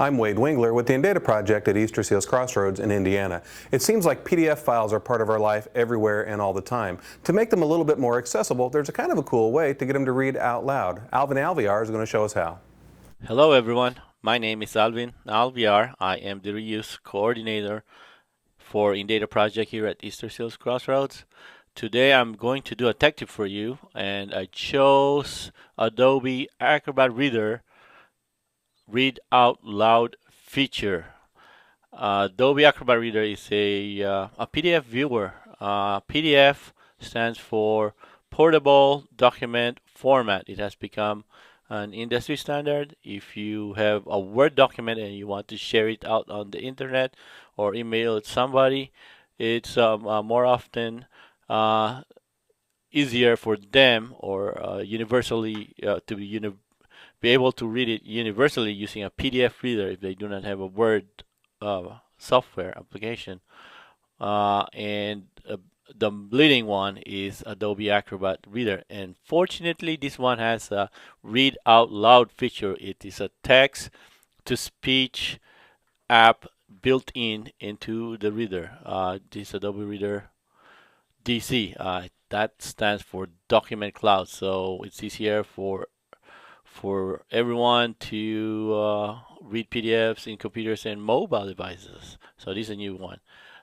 I'm Wade Wingler with the Indata Project at Easter Seals Crossroads in Indiana. It seems like PDF files are part of our life everywhere and all the time. To make them a little bit more accessible, there's a kind of a cool way to get them to read out loud. Alvin Alviar is going to show us how. Hello everyone, my name is Alvin Alviar. I am the reuse coordinator for Indata Project here at Easter Seals Crossroads. Today I'm going to do a tech tip for you, and I chose Adobe Acrobat Reader Read Out Loud feature. Adobe Acrobat Reader is a PDF viewer. PDF stands for Portable Document Format. It has become an industry standard. If you have a Word document and you want to share it out on the internet or email it to somebody, it's more often easier for them or universally to be able to read it universally using a PDF reader if they do not have a Word software application. And the leading one is Adobe Acrobat Reader. And fortunately, this one has a read out loud feature. It is a text to speech app built into the reader. This Adobe Reader DC. That stands for Document Cloud. So it's easier for everyone to read PDFs in computers and mobile devices. So this is a new one.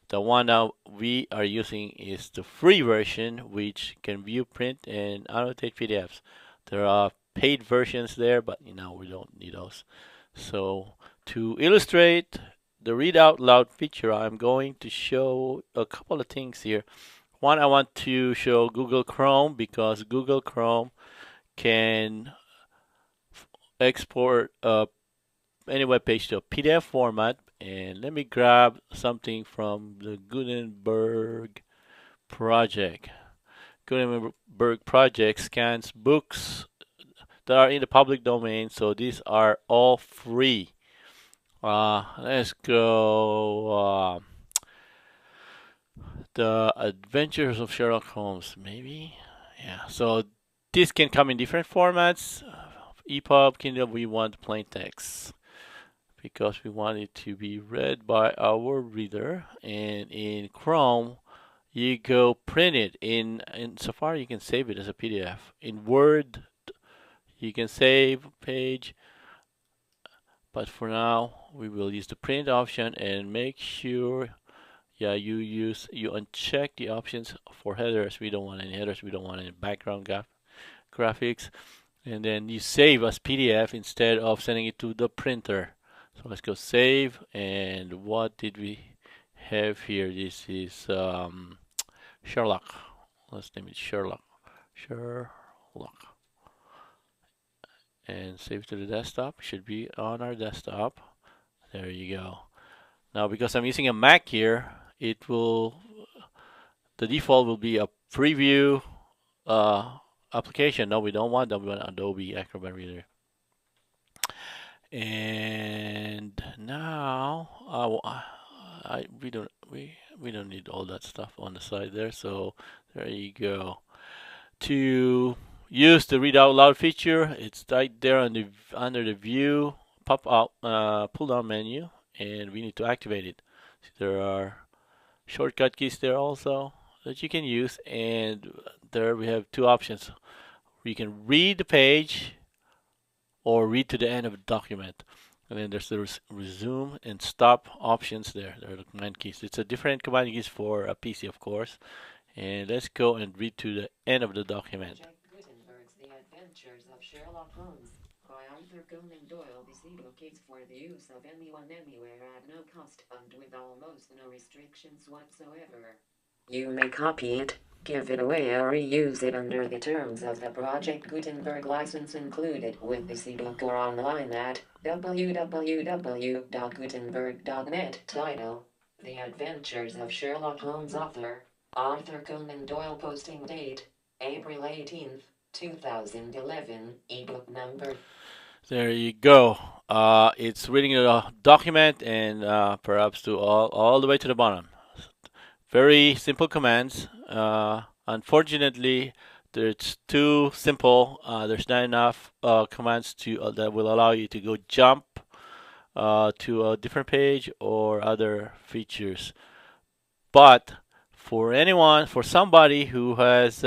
The one that we are using is the free version, which can view, print, and annotate PDFs. There are paid versions there, but we don't need those. So to illustrate the read out loud feature, I'm going to show a couple of things here. One, I want to show Google Chrome because Google Chrome can export any web page to a PDF format. And let me grab something from the Gutenberg project. Gutenberg project scans books that are in the public domain, so these are all free. Let's go. The Adventures of Sherlock Holmes, maybe. Yeah. So this can come in different formats. EPUB, Kindle. We want plain text because we want it to be read by our reader. And in Chrome, you go print it. In Safari, you can save it as a PDF. In Word, you can save a page. But for now, we will use the print option and make sure you uncheck the options for headers. We don't want any headers. We don't want any background graphics. And then you save as PDF instead of sending it to the printer. So let's go save. And what did we have here? This is Sherlock. Let's name it Sherlock. And save to the desktop. It should be on our desktop. There you go. Now, because I'm using a Mac here, the default will be a preview application. No, we don't want that. We want Adobe Acrobat Reader. And now we don't need all that stuff on the side there. So there you go. To use the read out loud feature, it's right there under the view pop out pull down menu, and we need to activate it. So there are shortcut keys there also that you can use, and there we have two options. You can read the page or read to the end of the document. And then there's the resume and stop options there. There are the command keys. It's a different command keys for a PC, of course. And let's go and read to the end of the document. Gutenberg's The Adventures of Sherlock Holmes by Arthur Conan Doyle. This ebook is for the use of anyone anywhere at no cost and with almost no restrictions whatsoever. You may copy it, give it away, or reuse it under the terms of the Project Gutenberg license included with this ebook or online at www.gutenberg.net. Title: The Adventures of Sherlock Holmes. Author: Arthur Conan Doyle. Posting date: April 18th, 2011. Ebook number. There you go. It's reading a document and perhaps to all the way to the bottom. Very simple commands. Unfortunately, it's too simple. There's not enough commands that will allow you to go jump to a different page or other features. But for somebody who has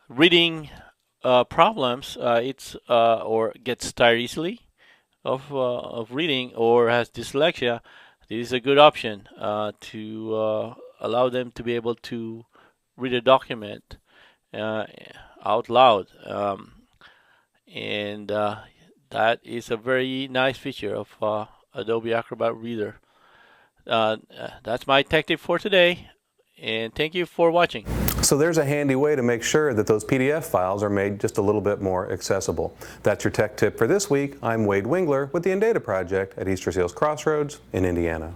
reading problems, or gets tired easily of reading, or has dyslexia, this is a good option to allow them to be able to read a document uh, out loud. And that is a very nice feature of Adobe Acrobat Reader. That's my tech tip for today, and thank you for watching. So there's a handy way to make sure that those PDF files are made just a little bit more accessible. That's your tech tip for this week. I'm Wade Wingler with the Indata Project at Easter Seals Crossroads in Indiana.